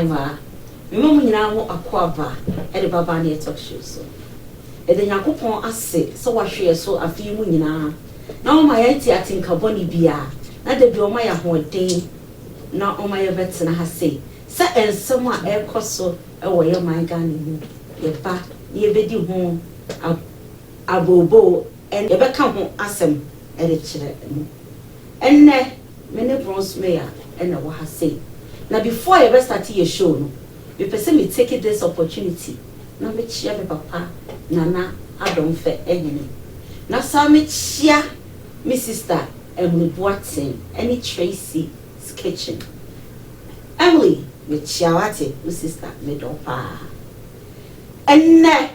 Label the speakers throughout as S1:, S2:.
S1: time me mom nyina mo akwaba e de baba na talk show so e de yakopon ase so wahwe so afi mu nyina na o ma yanti atinka boni bia na de bi o ma ya hoden na o ma ya betina ha sei sa ensem a e koso e wo ye man Ghana mu ye ba ye bedi ho abobo en ye beka ho asem e de kire mu enne me ne Bronze Mayor and what I say. Now before I ever start your show, no, me person me take this opportunity. Now me chia me papa, nana, I don't fair any. Now so me chia me sister Emily Boateng, any Tracy's kitchen. Emily, me chia wate, me sister me dopa. And ne,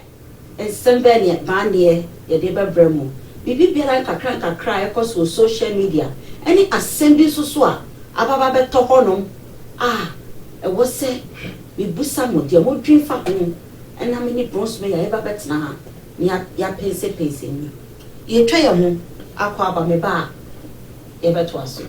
S1: and somebody at Bandia, your neighbor Bremo. Bibi biara kakra cause social media. Any assembly so ababa beto honom e wo se me busa mo de mo dwin fa ho na me ni Bronze Mayor e ba betna ha ya pense ni ye twa ye ho akwa aba me ba e beto aso.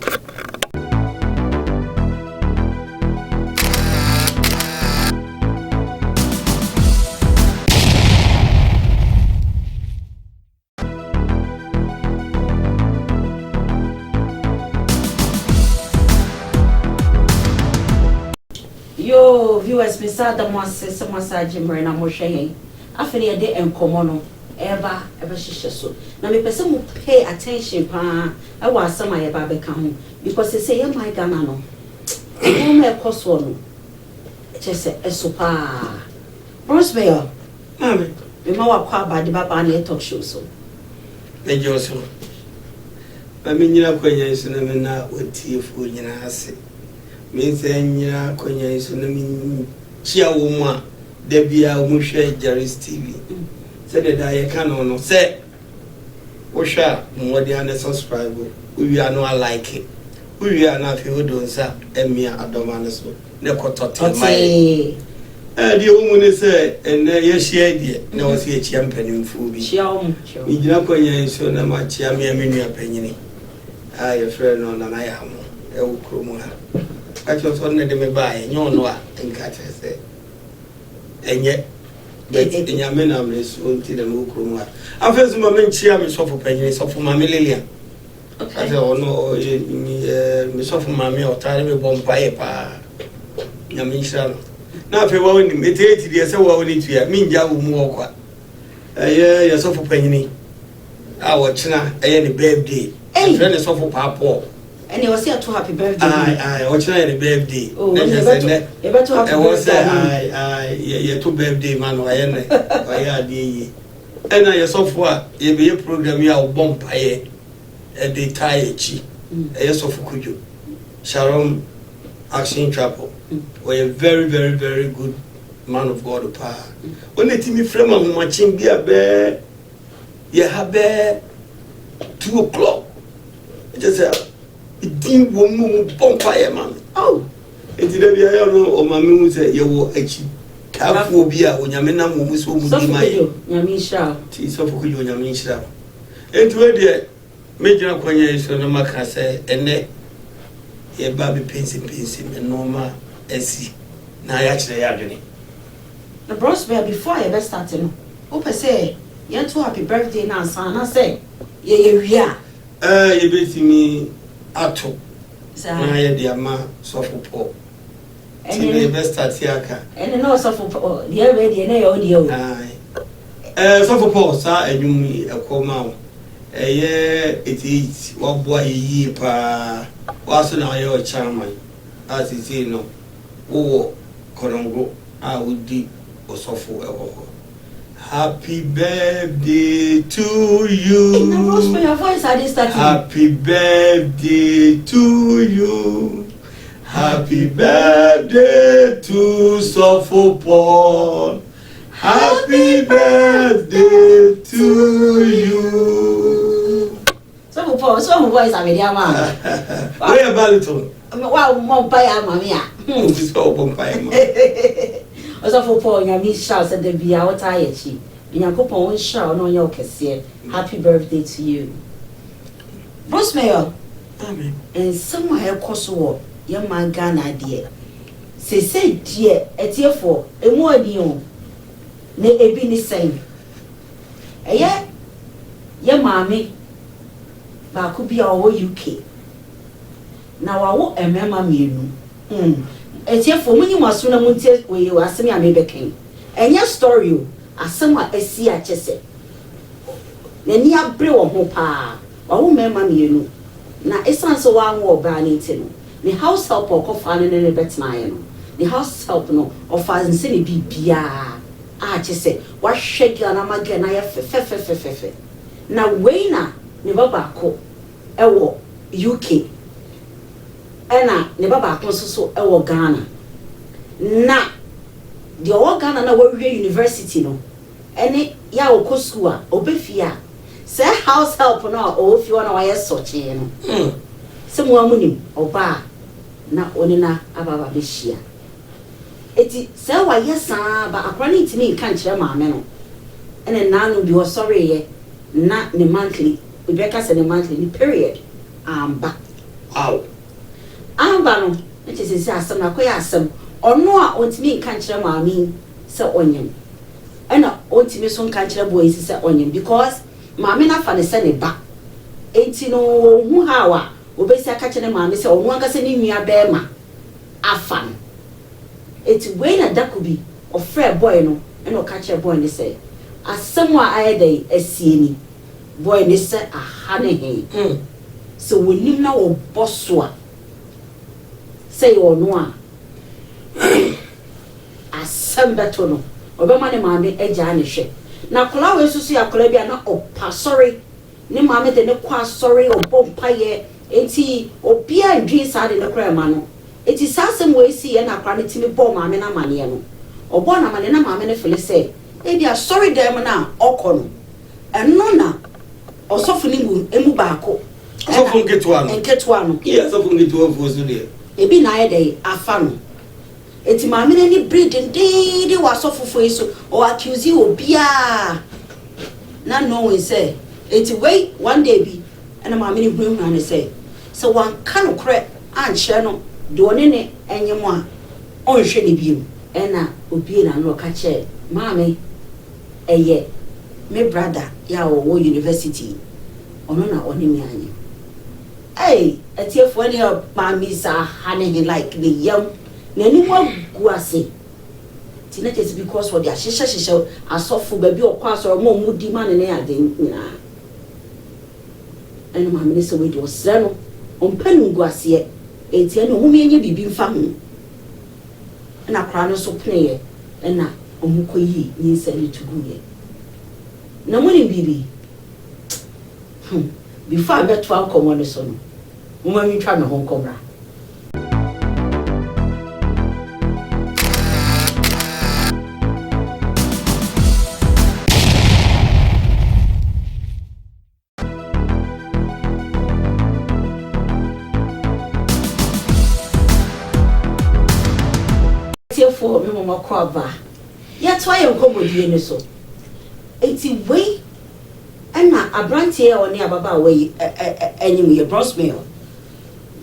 S1: Yo viewers, me sa da mo ase se mo sa jimre na mo hwe afeni e de enkomo no eba hihye so na me pese mo pay attention pa e wa asama ye ba be ka ho because say ye my Ghana no mo me koso no chese esopa Bronze Mayor
S2: mami
S1: me ma wa kwa ba de baba na talk show so
S2: e joso ba me nyina kwanya isu na me na otiefo nyina ase me say nyina kwanya isu na me chia wo mu a da bia wo hwe Jaris TV say da ye ka no say wo hwa mo de an subscribe wo wi anu like wo wi anu afi wo don sa emia adoma ne so ne kotote mai di wo mu ne say en ye share die na wo se chia mpanimfu bi
S1: chia wo
S2: mi nyina kwanya isu na ma chia me nua panyini ye frɛ no na ya mo e wo kromu ha acho so ne de me bae nyo no a nka chese enye enya me na me so nti de me kromu ha afezu ma me nchia me sofo panyini sofo ma me Lilian okay ono me sofo ma me otare me bompae pa nya me nchira no na afi wa woni me teti de se wa woni tuya me nja wo mu okwa ye sofo panyini a wo china ne birthday friend is sofo papo
S1: and you was here to happy birthday.
S2: What's your birthday?
S1: Oh, you better happy
S2: birthday. You to birthday, man. Why and I so far, you be a program you are bomb pie at the tie chi. Yes, of Kuju. Sharon Action Chapel. We're a very, very, very good man of God. When it me frame of watching be a bear, you have bear 2 o'clock. Just it won't bonfire man. Oh, it's the idea of my music. You will actually have phobia when Yamina Mumus will be my
S1: Yamisha.
S2: Tis of Yamisha. And to it, Major Quanya is on the Macassa and then a baby pencil and Norma SC. Now, actually, agony.
S1: The Bronze Mayor before I ever started. Opa say, you're too happy birthday now, son. I say, yeah.
S2: You beat me. Ato na ye de ama sofo po ti the best atiaka
S1: and no sofo po the ready na yo de o
S2: sofo po sa adwum ekoma o ye eti wo boa yi pa wa so na ye o chairman asisi no wo korongo a wudi osofo ewo happy birthday to you.
S1: In the Bronze Mayor voice, I did start.
S2: Happy birthday to you. Happy birthday to Sophopol. Happy birthday to you.
S1: Sophopol, some voice I mean, Yama.
S2: Where about it?
S1: Wow, Mompire, Mamma.
S2: It's all Mompire.
S1: Sophopol, Yamisha said the Bia, what I achieve. Yankopon show no your kese. Happy birthday to you. Bronze Mayor.
S2: Amen.
S1: And somewhere koso your man Ghana dear. say dear etiefo emu ani o na ebi ni sen ye maame ba ko bia o UK na wawo emema mienu etiefo munyi maso na muntie we asemi amebeken enye story o asem a asi a chese na ni abre wo ho pa wawo mema mienu na esanso wa anwo oba ni ntino the house help okofa ne betna ye no the house help no ofa nse ne bibia a chese wa hwege na mage na ye fe na we na ne baba ko ewo UK ena ne baba ko so ewo Ghana na the owo Ghana na we university no ene ya wo school a obefia say house help no o fi na wa ye soche no se mo amunim oba na onina ababa be hia eti se wa ye san ba akra ni ntimi nka nkire maame no ene na no bi o sorry ye na ne monthly we beka se ne monthly ni period ba
S2: wow
S1: amba no eti se asem na koya asem ono a ontimi nka nkire maame se onyem ena ontimi so nka nkire boy se onyem because maame na fa ne se ne ba enti no hu hawa obesi aka kire maame se ono aka se ne nua be ma afan eti we na dakubi ofre boy no ena o ka kire boy ne se asem a ayedai asieni boy ne se aha ne he so wonim na wo bosso a say ono a asem beto no obema ne maame agya ne hwe na kola we susu ya kola bia na opa sorry ne maame de ne kwa sorry obompa ye enti obia ndwi sa de ne kra ma no enti sasem we si ye na kra ne timi bo maame na mane no obo na mane na maame ne fele say e bia sorry dem na okono eno na osofu ni mu emu baako
S2: osofu nketua no yeah osofu nketua fosu de
S1: ebi na ayedai afa no eti maame ni breed ndi wa sofofo eso o accuse obia na no we say eti wait one day bi na maame ni hu na say so wan kan kre anche no de one ne enyemo a onhwe ne biem na obi na no ka che maame eye me brother ya wo university ono na oni mi anyi etiefo ne maame sa hane like the young nani wa guase ti na just because for their shisha asofo ba bi okwa so mo mudi ma ne ya den nyina eno ma me se we do sre no ompanu guase enti eno hu me nye bibi mfa ho na kra no so pneye na omukoyi ni se ni tuguye na mo ni bibi before beto ankomo no so no mo ma mi twa me ho nkomra for me mama kwaba ya twa ye nkomodie ne so enti we ana abrantie oni ababa we enyim ye brosmail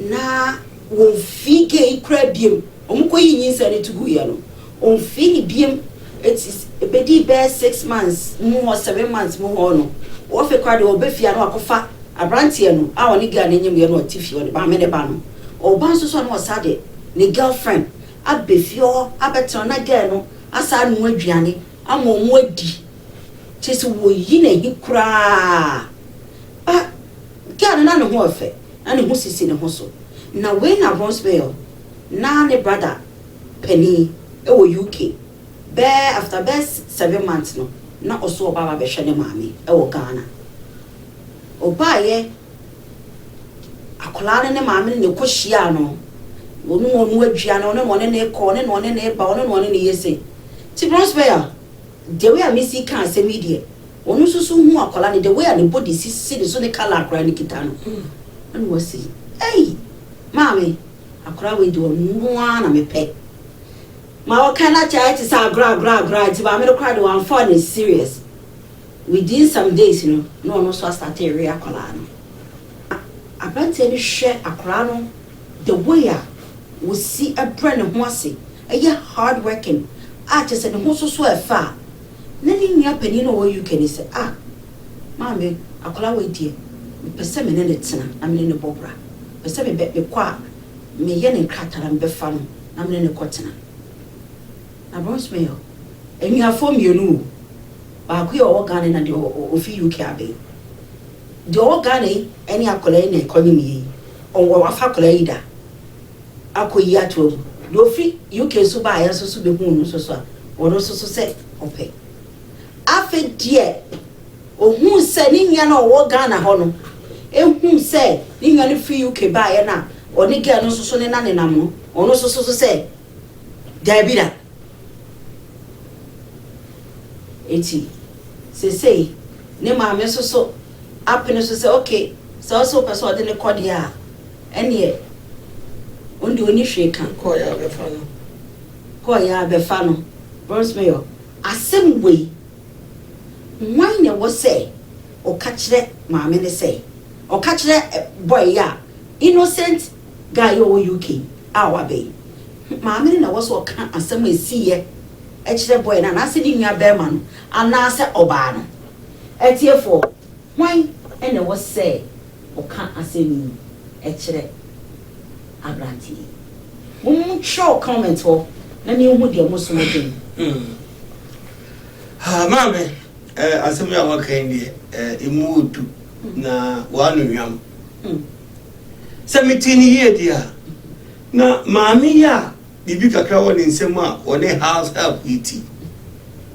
S1: na won fige ikra biem omkoyi nyinsa ne tugu ye no on fini biem it's ebedi be 6 months mo 7 months mo ho no wo fe kwa de obefia no akofa abrantie no a oni ga ne nyim ye no tifi oni ba me ne ba no oban so no osade ne girlfriend abefio abeton na girl no asa nu aduane amomu adi chese wo yi na yi kura ba girl na no ho ofe na ne ho sisi ne ho so na we na Bronsville na ne brother Penny e wo UK be after best 7 months no na oso baba be hwe ne maame e wo Ghana obaye akola ne maame ne kohia no wonu adua na one ne ko ne one ne ba one ne yese ti Bronsville the way I see can say media wonu susu hu akola ne the way the body see the so ne color akra ne kita no and we see hey mami akola we do no na me pe ma o kana cha it say gra ti ba me no cry the one for is serious within some days no so start area akola no abante ni hwe akola no the way we see a brand ho ase hard working just said the most so far nani nya pani no wo UK ni say maame akola we die pese me ne tena na me ne bobra pese me be kwa me ye ne kratara me be fa no na me ne kotena na bros me yo enyafo mienu ba ku yo Ghana na de ofi UK abe de o Ghana eni akola ne economy on wa fa akola ida akoyi ato do fi UK so ba ya so be hu no so a wono so se ope afi die ohun se ni nya na o Ghana ho no ehun se ni nya ni fi UK ba ya na oni girl no so ne na ne nam no ono so se Dabida eti say ne maame so apene so say okay so person de ne kode a ene ondi oni hwe kan
S2: ko ya be fa no
S1: bros mayor asem we wan ne wo say o ka kire maame ne say o ka kire boy ya innocent guy o UK wa be maame na wo so ka asem esiye e kire boy na se di nwa be ma no ana se oba no etiefo wan ene wo say o ka asem e kire abranti show comment ho na me hu de mo so mo den
S2: mame asem ya wa kan die imudu na wanu nwam se mitini ye dia na mame ya bibi kakra woni nsem a woni house help iti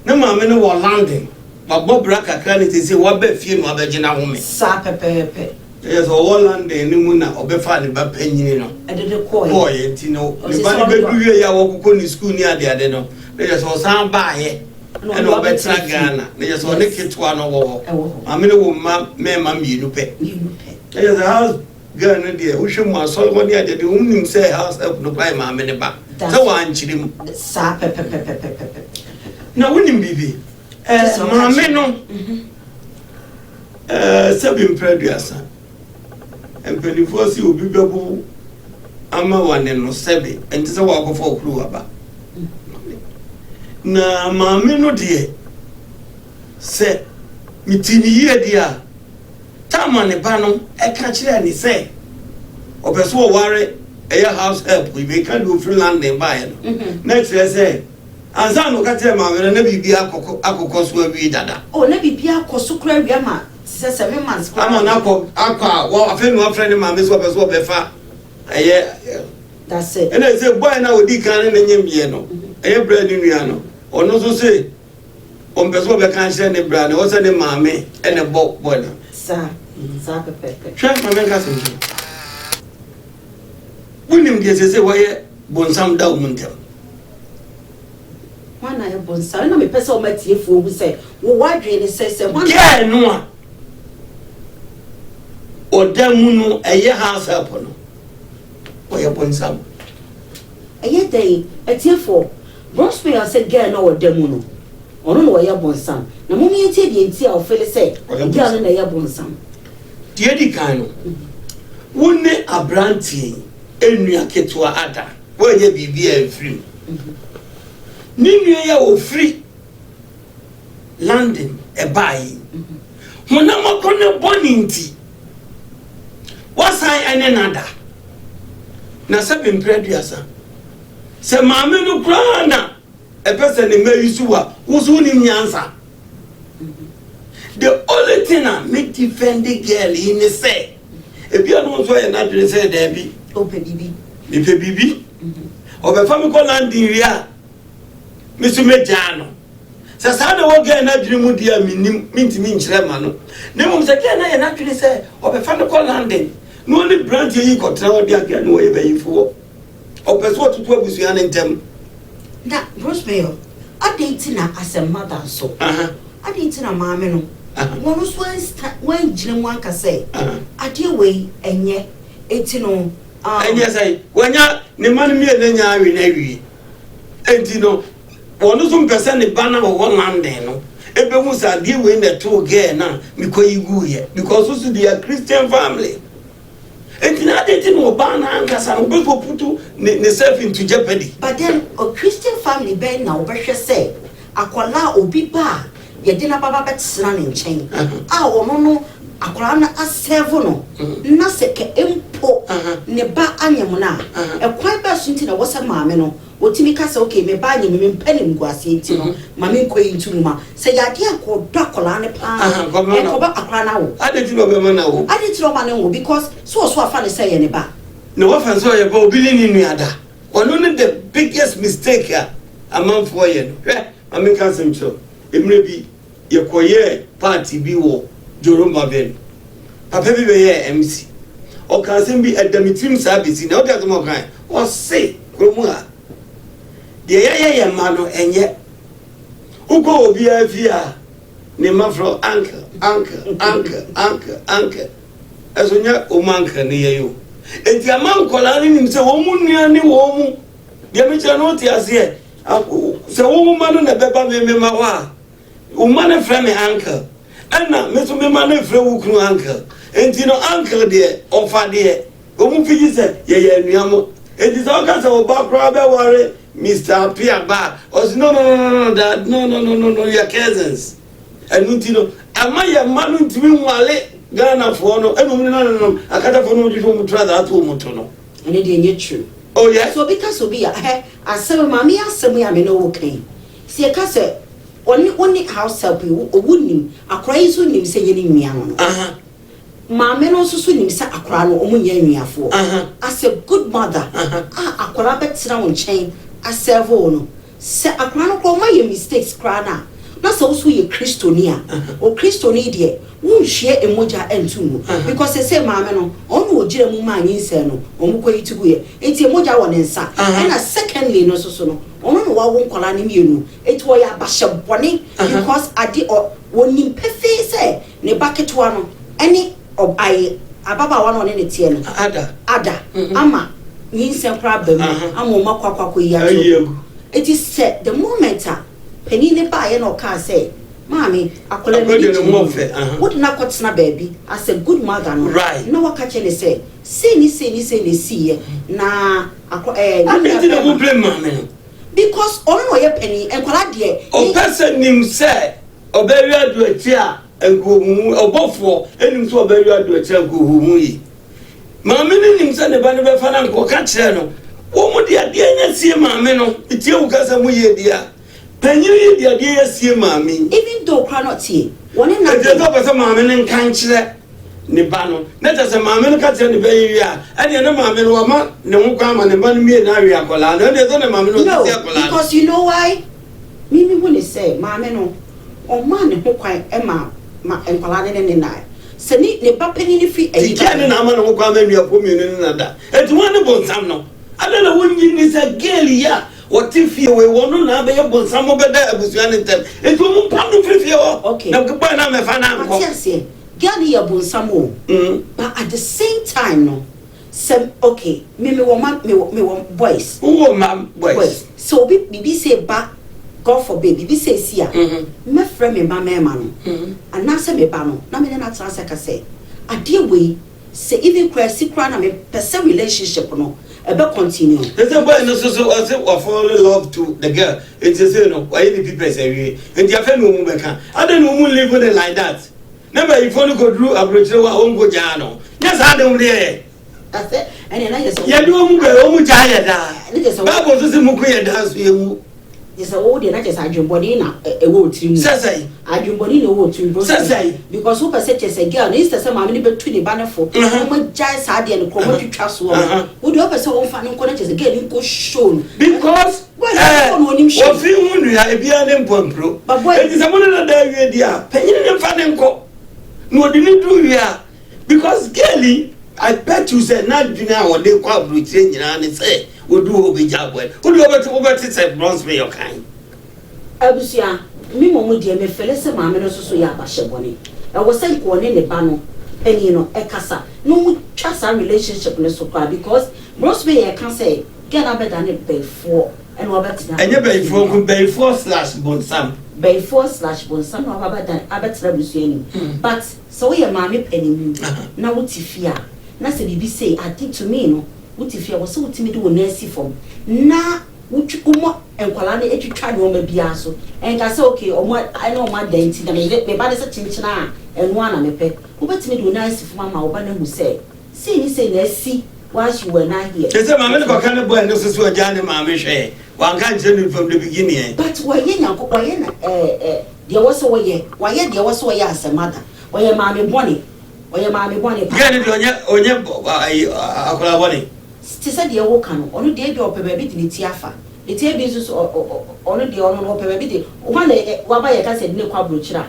S2: na mame no wo landing babo bra kakra ne tese wo ba fie no abegina ho me
S1: sa pepepe
S2: yes o landing ni mu na obefa ne ba panyini no
S1: edede koy
S2: boy enti no ne ba ne beduwe ya wo kokko ni school ni ade no yes o san ba ye and obetra Ghana yes o ne ketwa no wo mame no wo ma me ma mienu pe yes house Ghana dia wo hwe mu asol mo ne ade de unnim say house help no by mame ne ba so wan chirim
S1: sa pepepe
S2: na unnim bibi mame no sabi mpraduasa empelifo si obi bebu ama wane no sebe enti se wa akofo okuru aba na mame no de se mitini ye dia tama ne ba no e ka kire ni se obeso wo ware e house help we be can do Finland ne ba ye no next year say anza no ka tire mame na bibi akokọ so awi dada
S1: na bibi akoso kura wi ama 7 months
S2: ama na akwa wo afenu afrani mame so obeso obefa eye
S1: that's it
S2: and I say boy na odi kan na nyemie no eye bra ni nua no ono so say on beso be kan hye ne bra ne wo se ne mame ene bo boy na
S1: sa pepepe
S2: hwe mame ka se wunim de se wo ye bonsam da umuntem
S1: wana ye bonsam na me pese o matie fu obu se wo wadwe ne se wana
S2: ke no a odamu no eye house help no wo ye bonsam
S1: eye dey etiefo Brosper said girl no odamu no ono no ye bonsam na mo mi entie de entie a ofele say girl na ye bonsam
S2: die di kan no wonne abrantie enua ketwa ada wo ye bibia enfrim ni nua ya ofri London e bai hona makone boninti wasan ene nada na sabe mpraduasa se maame no kura na e person ne mayisuwa wusu ni nyansa the only thing that make defend the girl in say e bia no so e na dre say da bi
S1: o pe bibi
S2: mi pe bibi o be fami ko landing ria mi su mejano se sa na wo girl na dre mu dia mintimi nkyere ma no ne mum se girl na ye na dre say o be fami ko landing no only branch yi ko tra wo dia girl no e be yifo o pe so tutu abusu ya ntem
S1: na Brosper update na as a mother so update na maame no wono so wan gire mu aka say ade we enye eti no
S2: enye say wanya ne man mi na nya awi na awi enti no wono so mpese ne bana wo lande no ebe mu sa ade we na to girl na mi ko yigu ye because so they are Christian family And now they didn't obey and people put themselves into jeopardy.
S1: But then a Christian family ben now pressure say akwala obi ba ye de na baba betsena ne nchen ono no akwala na asevo no na seke empo ne ba anyem na ekwan ba sunti na wose maame no otimi ka say okay me ba anyem me mpanim guase enti no maame nkoyi ntuma say yade akodo akwala ne pa e ko ba akwala na wo
S2: ade ti no be ma na wo
S1: ade ti no ma na wo because so afa ne say ye ne ba
S2: no what fan so ye ba obi ni nuada ono ne the biggest mistake here among for ye no I mean, can't so. It may be your choir party be war, Joroma Ben. Papa be MC. Or can be at the meeting service in order to more kind. Or say, Gromua. The ya mano and yet. Who go be a via? Name from uncle. As when you're Omanka near you. And the amount calling himself, Woman, ni woman. The amateur notice here. So woman na beba me mawa woman friend me uncle ana me so me man friend wo kunu uncle enti no uncle de ofa de o mu fiji se ye anuamo enti so ka se wo ba kra be worry Mr. Piaba o no that no your cousins enu enti no ama ya manu ntimi nwale Ghana for no enu no akata for no jifo mu tra that wo mu to no
S1: ene de nye true.
S2: Oh yeah.
S1: So because obi asem mami asem ya me no okay. Si e ka se oni house help you owunim akora yi so nim se ye ni nwia no. Mami no so nim se akora no omunya nwiafo. As a good mother, akora betira won chen aservo no. Se akora no ko ma ye mistakes kra na so so ye Christonia. O Christoni de wonhwe emoja entumu because say maame no onu ogire mu ma anyinse no omuko yituguye enti emoja won nsa and secondly no so no onu no wawo nkola ne mienu enti wo ya bashebone because ade wonim pefe say ne baketwa no any obai ababa wa no ne tie no ada ama nyinse problem ama o makwakwa yi ato enti say the moment penine ba ye no ka say Mommy, I call it what not what's not baby as a good mother, no right? No, what catch any say, see, nah, I didn't blame mommy because all your penny and call dear. Oh, person him said, or bury her to a chair and go or both for any so bury her to a chair go home. Mammy himself, the banner of an uncle catch her. Oh, my dear, see mammy, no, it's you because I'm with dear. Penny the idea see mammy. Even though cannot see one in the mammy and can't share Nibano. Let us a mammy catch any baby. And you're no mammy, no come and money me and Aria Colana. There's only mammy no because you know why? Mimi will say, mammy no, or man who quite Emma and Colana and I. Send the bapping in feet and you can't who come and you put me in another. It's wonderful, some no. I don't know when you is a girl, yeah. What if you were not able some of the Busian time? It will come to you. Okay. Now, goodbye, I'm a fan. Yes, Gally about some more. But at the same time, no. Some okay, me want boys. Oh, ma'am, boys. So be say back, God forbid, be say, see, my friend, me, my man, and now say me bano. Now, me not answer, I say, a dear way, say, even crazy crown, I mean, person relationship, no. About continue. There's a boy no so fall in love to the girl. It's a say no. Why the people say and your friend will move back. I don't know who live with it like that. Never if you go through a bridge or won't go jano. Yes, I don't there. That's it. And then I just yeah, do move home tired. Bible says Mukuya dance with you. Yes, old and I just had your body in a word to say. I do body no word to say because who said as a girl is the same amount between the banner for Jazz Hardy and Commodity Trust woman. Would you ever so fun and connect as a girl in go shown? Because well, him show film we are behind pro. But boy, it is a money that dear. Penny and fan and co. No, didn't do here because girlie, I bet you said not dinner or they call Britain and say. We do over job well. Who do over to say bronze me your kind? Abusia, me momo dear me felese mamma so ya basheboni. I was sent one in the bano, and you know, a casa. No trust our relationship in so far because bronze me I can say get up than it before and what better. And you pay for /bonsam. Bay 4/bonsam or about than Abbott Rabusiani. But so your mammy penny now what's if ya? na se bibi say I think to me no what if you was so timid wo nurse form na umo enkwala na etwitwa ne o ma bia so enka say okay omo I know ma denti na me ba de se chinchina enu ana mepe wo betimi do nurse form ma wo ba na mu say ni say na si once you were not here.
S2: They say my man go can boy no so agane ma me hwe wan kan tell from the beginning.
S1: But why there was there was as a mother. Why mommy bonny. Why mommy bonny.
S2: Get onye akola bonny.
S1: Ti said the wo kan onu dey be baby di tiafa. The tia be so onu dey onu pe baby dey. O ma wa ba ye ka said ne kwa brochira.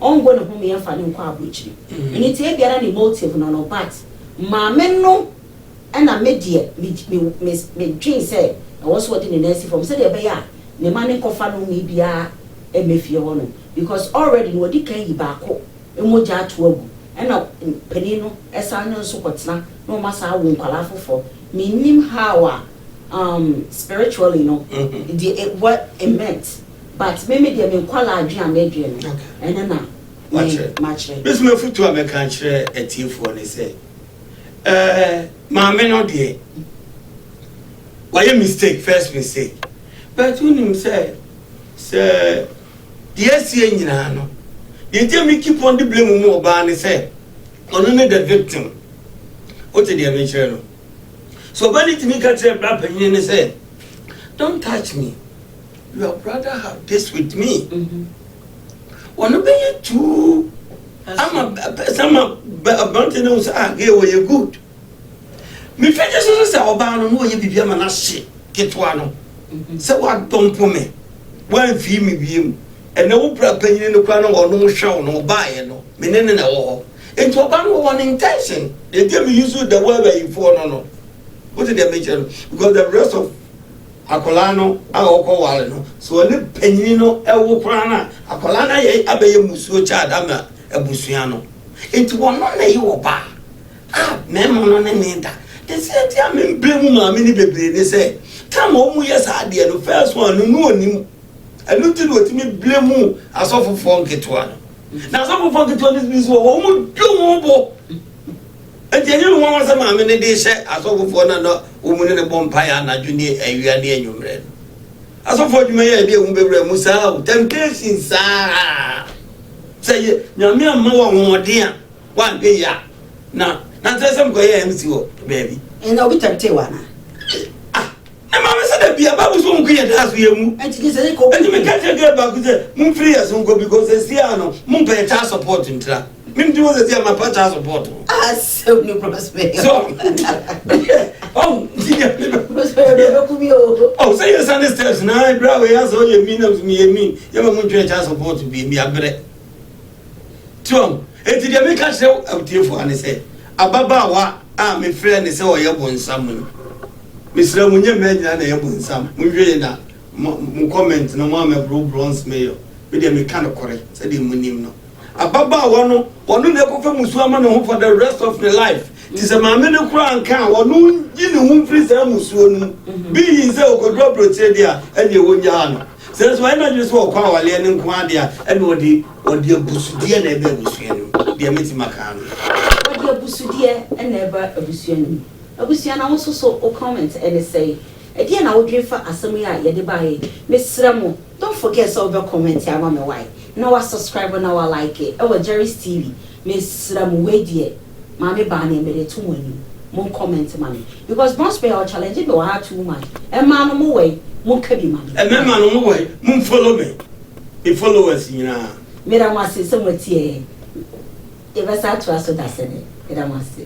S1: On go ne hu me fa ne kwa brochiri. Ni tia biara ni motive no but maame no and I made dear me dream say I was working in nursing from said be ya ne man kofa no me bia e mefie ho no because already no di kan yi ba ko e moja ato agu and na pani no esa no so kwotena no ma sa wo nkwala fofo me nim how spiritually no what it meant but me dia me nkwala adwen amedwe no and na match
S2: this me futu ameka kire etifo ne say Mama no dear. Why a mistake? First mistake. But when him say, sir, dear seeing you know, you tell me keep on the blame more ban say, only the victim. What did you mention? So when it me catch a black and you say, don't touch me. Your brother have this with me. Wanna be you too. I'm a mountain house. Gay where you good. Me fetch so say oba no ye bibia ma na hye ketwa no. Say what dompo me. Wan fi me biem. E na wo bra panyin no kwa no ono hwe no ba ye no. Me ne na wo. Enti oba no one intention. They tell me use the word where you for no. What did they mention? Because the rest of akolano akoko wale no. So ne panyin no e wo kwa na akolana ye abeye musuo cha adama abusua no. Enti wo no na ye wo ba. Me mo no ne nda. They said, I'm in blame, mammy, baby. They say, come on, yes, I did. The first one, no one. I looked at what me blame as of a funky one. Now, some of funky one is woman, do and then you want some mammy, they say, as of one another, woman in a bonfire, and a junior, and you are near your bread. As of what you may be a woman, Musa, temptation, sir. Say, no, me and more dear. One day, ya. Now, now tell some guy MCO, baby.
S1: And I'll be tempted one.
S2: Ah, and Mamma said, be about who create as we move. And you may catch a girl back with the moon free as uncle because the Siano, moon pay child support in Tra. Mim do the dear my child support. Ah,
S1: so no prospect.
S2: So, oh, say your son steps now, bravo, yes, all your mean of me, mean, you have a child support to be me a bread. Tom, and did you make us show out here for an say? Ababawa, my friend is all your one salmon. Miss Ramunia made an airborne sam. We really not comment no mamma bronze mail. With a mechanical correct, said him no. Ababa one never from Muswaman for the rest of the life. Tis a mamma crown can or no, you know, whom free Samusun. Being so could drop Rotedia and you won't yarn. Says why not just walk our learning Quadia and what the Busudia never was the Amity Macan.
S1: Busudia and never a busian. A busian also saw a comment and say, again, I would dream for Asamia Yadibai. Miss Ramo, don't forget so over comment, I'm on my wife. Now I subscribe now I like it. Oh, Jerry's TV. Miss Ramo, wait, dear. Mammy Barney made it 2 million. More comment, money. Because most pay our challenge, you are too much. And man, no way, won't carry money. And then, man, no way, won't follow me. He follow us, you know. Mira, I say somewhere here. If I start to ask, that's it. It must